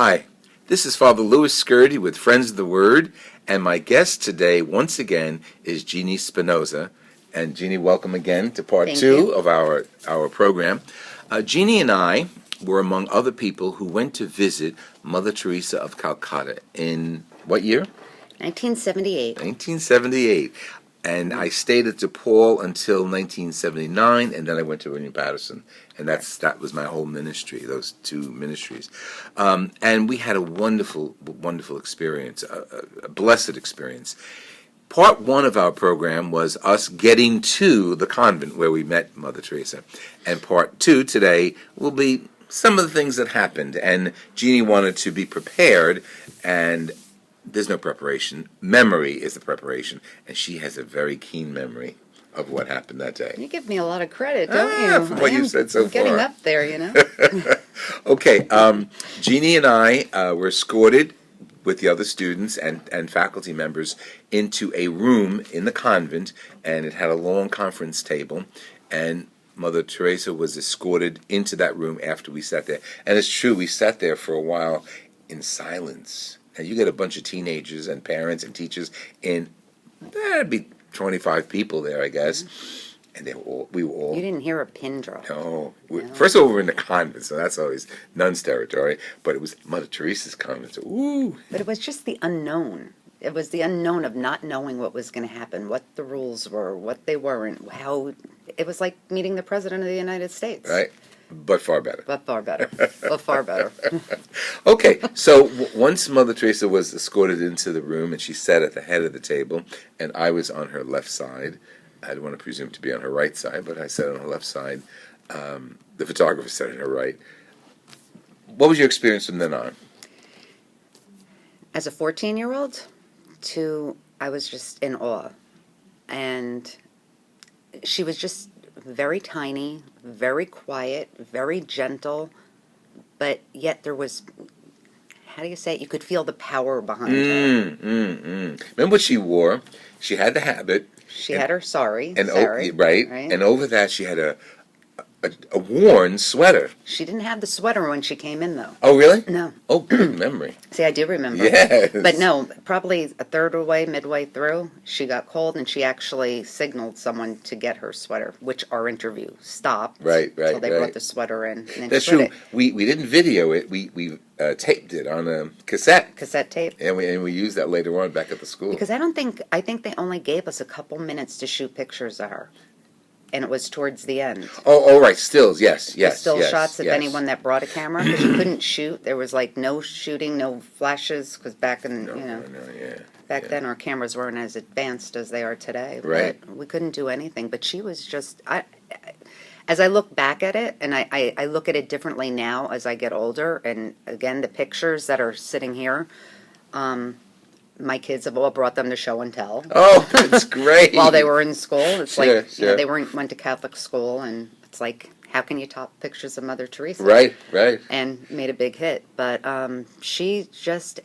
Hi, this is Fr Lou Scurti with Friends of the Word, and my guest today, once again, is Jeannie Spinoza. And Jeannie, welcome again to part Thank two you. of our program. Jeannie and I were among other people who went to visit Mother Teresa of Calcutta in what year? 1978. 1978. And I stayed at DePaul until 1979, and then I went to William Patterson, and that was my whole ministry, those two ministries. And we had a wonderful, wonderful experience, a blessed experience. Part one of our program was us getting to the convent where we met Mother Teresa, and part two today will be some of the things that happened. And Jeannie wanted to be prepared, and there's no preparation. Memory is the preparation, and she has a very keen memory of what happened that day. You give me a lot of credit, don't you? From what you've said so I'm getting far. up there, you know. Okay, Jeannie and I were escorted with the other students and faculty members into a room in the convent, and it had a long conference table, and Mother Teresa was escorted into that room after we sat there. And it's true, we sat there for a while in silence. And you get a bunch of teenagers and parents and teachers, and there'd be 25 people there, I guess. And we were all... You didn't hear a pin drop. No. No. First of all, we're in the convent, so that's always nuns' territory. But it was Mother Teresa's convent, so ooh. But it was just the unknown. It was the unknown of not knowing what was going to happen, what the rules were, what they weren't, how... It was like meeting the President of the United States. Right. But far better. But far better. But far better. Okay, so once Mother Teresa was escorted into the room, and she sat at the head of the table, and I was on her left side. I didn't want to presume to be on her right side, but I sat on her left side. The photographer sat on her right. What was your experience from then on? As a 14-year-old, I was just in awe. And she was just very tiny, very quiet, very gentle, but yet there was, how do you say it? You could feel the power behind her. Remember what she wore? She had the habit. She had her sari. Right. And over that she had a worn sweater. She didn't have the sweater when she came in, though. Oh, really? No. Oh, good memory. See, I do remember. Yes. But no, probably a third of the way, midway through, she got cold, and she actually signaled someone to get her sweater, which our interview stopped. Right. Until they brought the sweater in. And That's true. We didn't video it. We taped it on a cassette. Cassette tape. And we used that later on back at the school. Because I think they only gave us a couple minutes to shoot pictures of her. And it was towards the end. Oh, right, stills, yes. The still shots of anyone that brought a camera, because you couldn't shoot. There was like no shooting, no flashes, because back in, back then our cameras weren't as advanced as they are today. Right. But we couldn't do anything. But she was just, as I look back at it, and I look at it differently now as I get older, and again, the pictures that are sitting here, my kids have all brought them to show and tell. Oh, that's great. While they were in school. It's Sure. you know, they went to Catholic school, and it's like, how can you top pictures of Mother Teresa? Right. And made a big hit. But she just,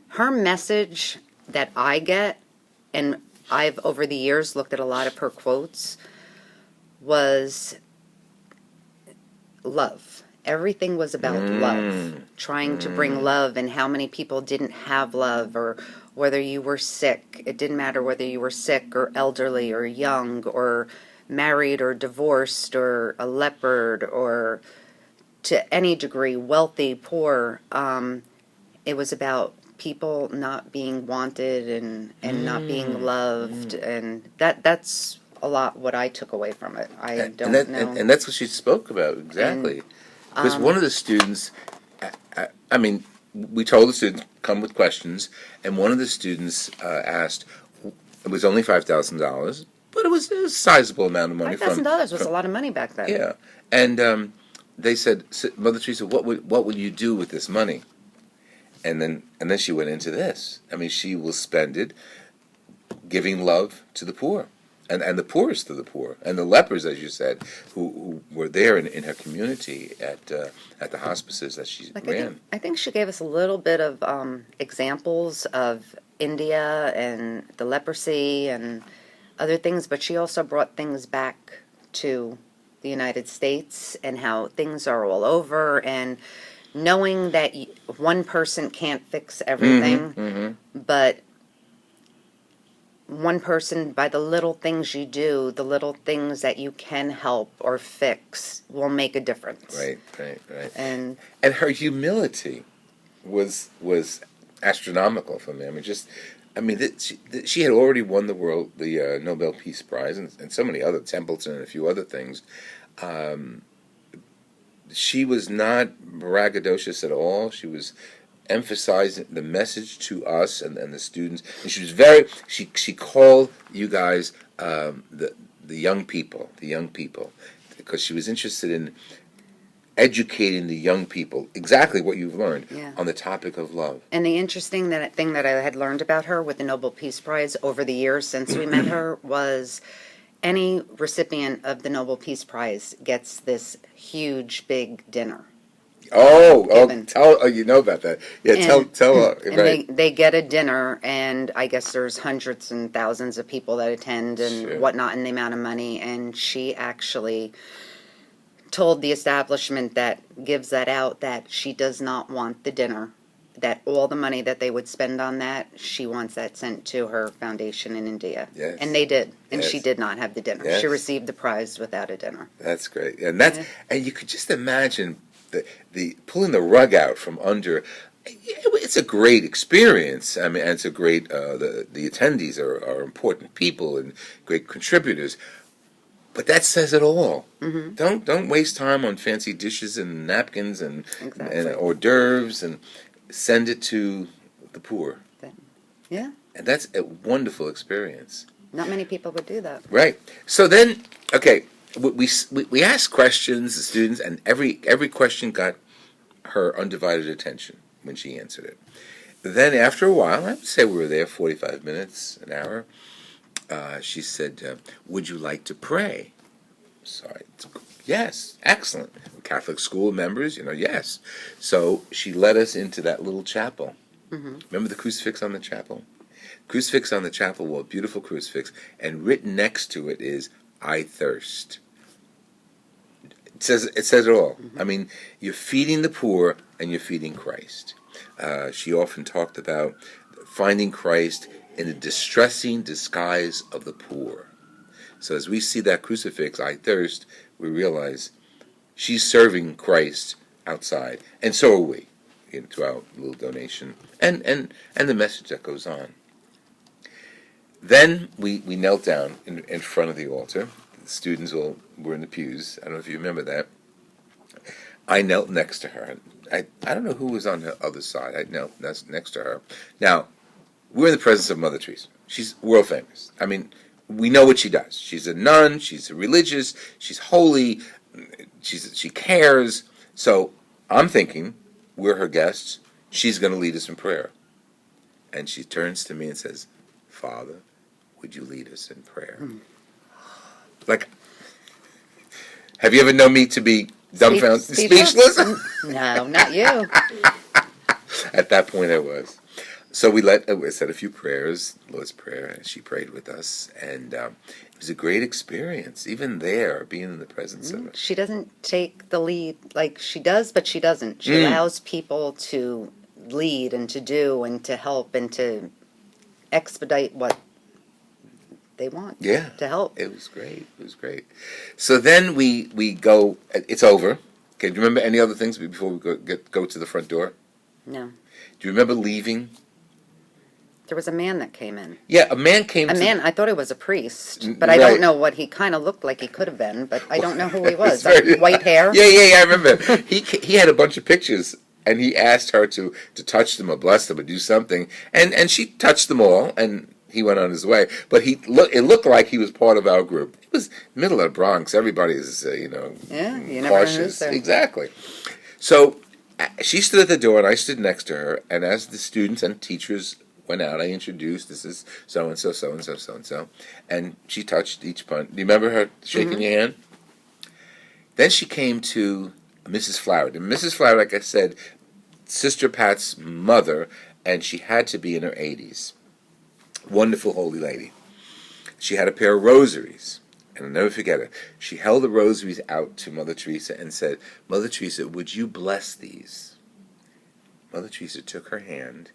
her message that I get, and I've over the years looked at a lot of her quotes, was love. Everything was about love, trying to bring love, and how many people didn't have love, or whether you were sick. It didn't matter whether you were sick or elderly or young or married or divorced or a leopard or to any degree, wealthy, poor. It was about people not being wanted and not being loved, and that's a lot what I took away from it. I don't know. And that's what she spoke about, exactly. Because one of the students, I mean, we told the students, come with questions, and one of the students asked, it was only $5,000, but it was a sizable amount of money. $5,000 was a lot of money back then. Yeah. And they said, Mother Teresa, what would you do with this money? And then she went into this. I mean, she will spend it giving love to the poor. And the poorest of the poor, and the lepers, as you said, who were there in her community at the hospices that she ran. I think she gave us a little bit of examples of India and the leprosy and other things, but she also brought things back to the United States and how things are all over, and knowing that one person can't fix everything, but one person, by the little things you do, the little things that you can help or fix, will make a difference. Right. And her humility was astronomical for me. I mean, she had already won the Nobel Peace Prize, and so many other, Templeton and a few other things. She was not braggadocious at all. She was emphasizing the message to us and the students. And she was she called you guys the young people, because she was interested in educating the young people exactly what you've learned on the topic of love. And the interesting thing that I had learned about her with the Nobel Peace Prize over the years since we met her was any recipient of the Nobel Peace Prize gets this huge, big dinner. You know about that. Yeah, and, tell her. And right. they get a dinner, and I guess there's hundreds and thousands of people that attend and whatnot, and the amount of money. And she actually told the establishment that gives that out that she does not want the dinner, that all the money that they would spend on that, she wants that sent to her foundation in India. Yes. And they did. And she did not have the dinner. Yes. She received the prize without a dinner. That's great. And and you could just imagine the pulling the rug out from under. It's a great experience. I mean, and it's a great, the attendees are important people and great contributors. But that says it all. Don't waste time on fancy dishes and napkins and hors d'oeuvres, and send it to the poor. Yeah. And that's a wonderful experience. Not many people would do that. Right. So then, okay, we asked questions, the students, and every question got her undivided attention when she answered it. Then after a while, I would say we were there 45 minutes, an hour, she said, would you like to pray? So yes, excellent. Catholic school members, yes. So she led us into that little chapel. Remember the crucifix on the chapel? Crucifix on the chapel wall, beautiful crucifix, and written next to it is, I thirst. It says it all. I mean, you're feeding the poor and you're feeding Christ. She often talked about finding Christ in the distressing disguise of the poor. So as we see that crucifix, I thirst, we realize she's serving Christ outside, and so are we, to our little donation, and the message that goes on. Then we knelt down in front of the altar. The students were in the pews. I don't know if you remember that. I knelt next to her. I don't know who was on the other side. I knelt next to her. Now, we're in the presence of Mother Teresa. She's world famous. I mean, we know what she does. She's a nun. She's religious. She's holy. She cares. So I'm thinking, we're her guests. She's going to lead us in prayer. And she turns to me and says, Father, would you lead us in prayer? Like, have you ever known me to be dumbfounded, speechless? No, not you. At that point I was. So we said a few prayers, Lord's Prayer, and she prayed with us, and it was a great experience, even there, being in the presence of it. She doesn't take the lead like she does, but she doesn't. She allows people to lead and to do and to help and to expedite what they want to help. It was great. So then we go, it's over. Okay, do you remember any other things before we go to the front door? No. Do you remember leaving? There was a man that came in. Yeah, a man came in. I thought he was a priest, but I don't know what he kind of looked like he could have been, but I don't know who he was. White hair? Yeah, I remember. He had a bunch of pictures, and he asked her to touch them or bless them or do something, and she touched them all, and he went on his way. But it looked like he was part of our group. It was middle of the Bronx. Everybody is, you cautious. Never know who's there. Exactly. So she stood at the door, and I stood next to her, and as the students and teachers went out, I introduced, this is so-and-so, so-and-so, so-and-so, and she touched each punch. Do you remember her shaking your hand? Then she came to Mrs. Flower. And Mrs. Flower, like I said, Sister Pat's mother, and she had to be in her 80s. Wonderful holy lady. She had a pair of rosaries, and I'll never forget it. She held the rosaries out to Mother Teresa and said, Mother Teresa, would you bless these? Mother Teresa took her hand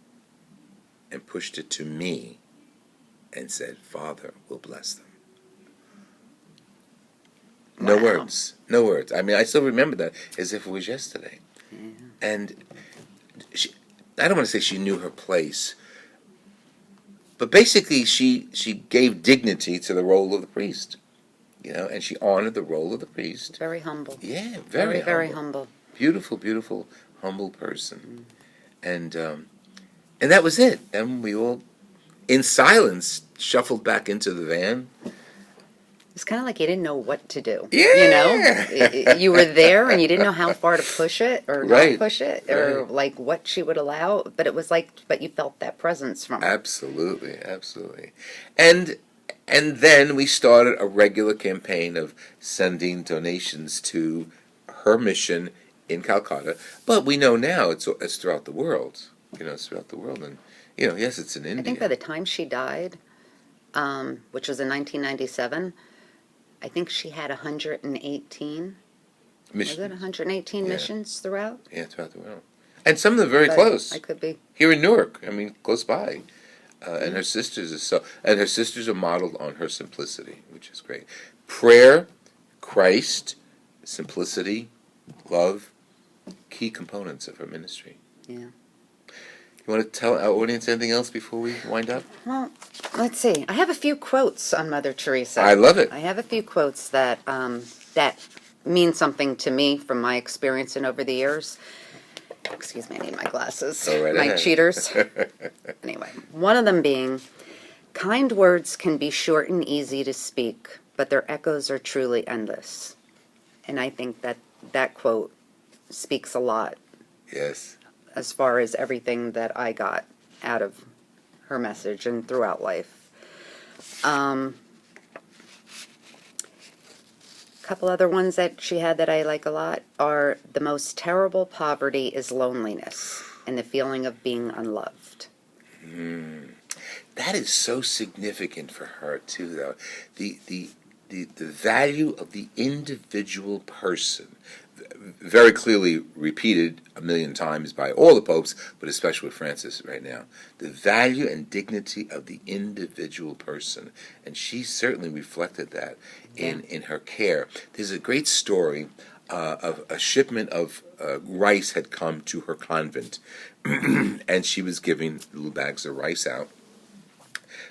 and pushed it to me and said, Father will bless them. No Wow. words. No words. I mean, I still remember that as if it was yesterday. Yeah. And I don't want to say she knew her place, but basically she gave dignity to the role of the priest, and she honored the role of the priest. Very humble. Yeah, Very, very humble. humble. Beautiful, beautiful, humble person. And that was it. And we all, in silence, shuffled back into the van. It's kind of like you didn't know what to do. Yeah. You were there and you didn't know how far to push it or Right. not push it or Right. like what she would allow. But it was like, but you felt that presence from her. Absolutely, absolutely. And then we started a regular campaign of sending donations to her mission in Calcutta. But we know now it's throughout the world. It's throughout the world. And, yes, it's in India. I think by the time she died, which was in 1997, I think she had 118. Missions. Was it 118 Yeah. missions throughout? Yeah, throughout the world. And some of them very But close. I could be. Here in Newark, I mean, close by. And her sisters are modeled on her simplicity, which is great. Prayer, Christ, simplicity, love, key components of her ministry. Yeah. You want to tell our audience anything else before we wind up? Well, let's see. I have a few quotes on Mother Teresa. I love it. I have a few quotes that that mean something to me from my experience and over the years. Excuse me, I need my glasses. Go right my ahead. cheaters. Anyway, one of them being, kind words can be short and easy to speak, but their echoes are truly endless. And I think that quote speaks a lot Yes. as far as everything that I got out of her message and throughout life. A couple other ones that she had that I like a lot are, the most terrible poverty is loneliness and the feeling of being unloved. That is so significant for her too, though. The value of the individual person, very clearly repeated a million times by all the popes, but especially with Francis right now. The value and dignity of the individual person, and she certainly reflected that in her care. There's a great story of a shipment of rice had come to her convent, and she was giving little bags of rice out.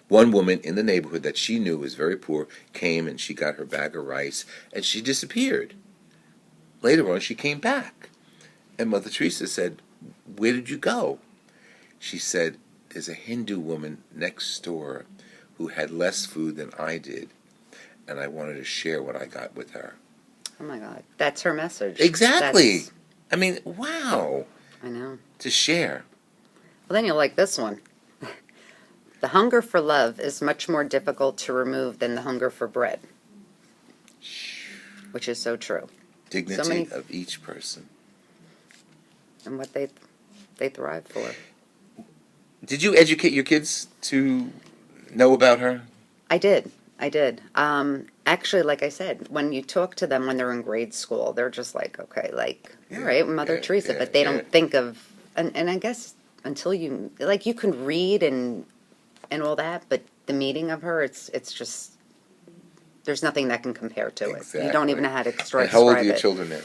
One woman in the neighborhood that she knew was very poor came and she got her bag of rice and she disappeared. Later on, she came back. And Mother Teresa said, "Where did you go?" She said, "There's a Hindu woman next door who had less food than I did, and I wanted to share what I got with her." Oh my God. That's her message. Exactly. That's, I mean, wow. I know. To share. Well, then you'll like this one. The hunger for love is much more difficult to remove than the hunger for bread. Which is so true. Dignity of each person. And what they thrive for. Did you educate your kids to know about her? I did. Actually, like I said, when you talk to them when they're in grade school, they're just like, okay, like, all right, Mother Teresa, but they don't think of, and I guess until you, like, you can read and all that, but the meeting of her, it's just, there's nothing that can compare to it. You don't even know how to describe it. And how old are your children now?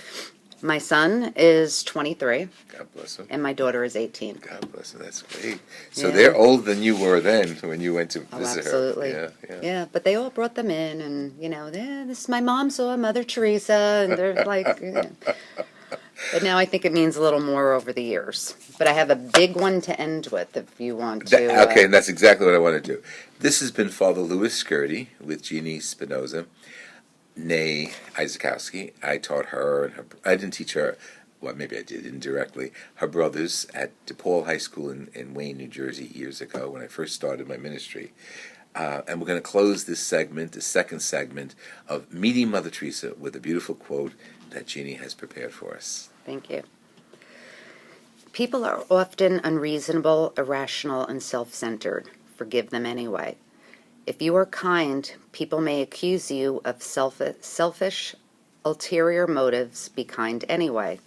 My son is 23. God bless him. And my daughter is 18. God bless him. That's great. So Yeah. they're older than you were then when you went to Oh, visit absolutely. her. Yeah. Yeah, but they all brought them in, and this is my mom saw Mother Teresa, and they're like. But now I think it means a little more over the years. But I have a big one to end with, if you want to. Okay, and that's exactly what I want to do. This has been Fr Lou Scurti with Jeannie Spinoza, nay Isaacowski. I taught her, and I didn't teach her. Well, maybe I did indirectly. Her brothers at DePaul High School in Wayne, New Jersey, years ago when I first started my ministry. And we're going to close this segment, the second segment, of Meeting Mother Teresa with a beautiful quote that Jeannie has prepared for us. Thank you. People are often unreasonable, irrational, and self-centered. Forgive them anyway. If you are kind, people may accuse you of selfish, ulterior motives. Be kind anyway.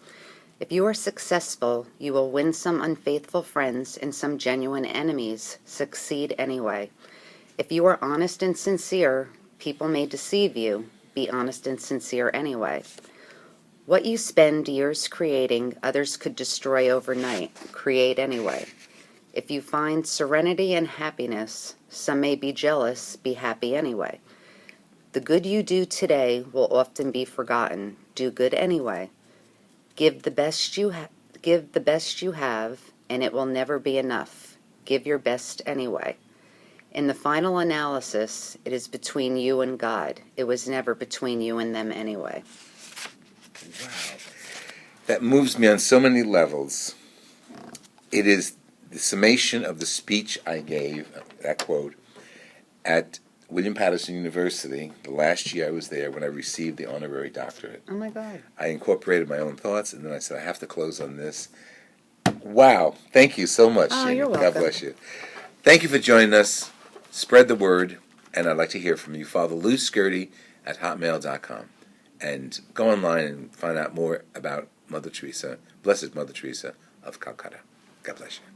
If you are successful, you will win some unfaithful friends and some genuine enemies, succeed anyway. If you are honest and sincere, people may deceive you. Be honest and sincere anyway. What you spend years creating, others could destroy overnight. Create anyway. If you find serenity and happiness, some may be jealous. Be happy anyway. The good you do today will often be forgotten. Do good anyway. Give the best you have, and it will never be enough. Give your best anyway. In the final analysis, it is between you and God. It was never between you and them anyway. Wow. That moves me on so many levels. It is the summation of the speech I gave, that quote, at William Patterson University, the last year I was there, when I received the honorary doctorate. Oh my God. I incorporated my own thoughts, and then I said, I have to close on this. Wow. Thank you so much, Oh, Jamie. you're God welcome. bless you. Thank you for joining us. Spread the word, and I'd like to hear from you. Fr Lou Scurti at hotmail.com. And go online and find out more about Mother Teresa, Blessed Mother Teresa of Calcutta. God bless you.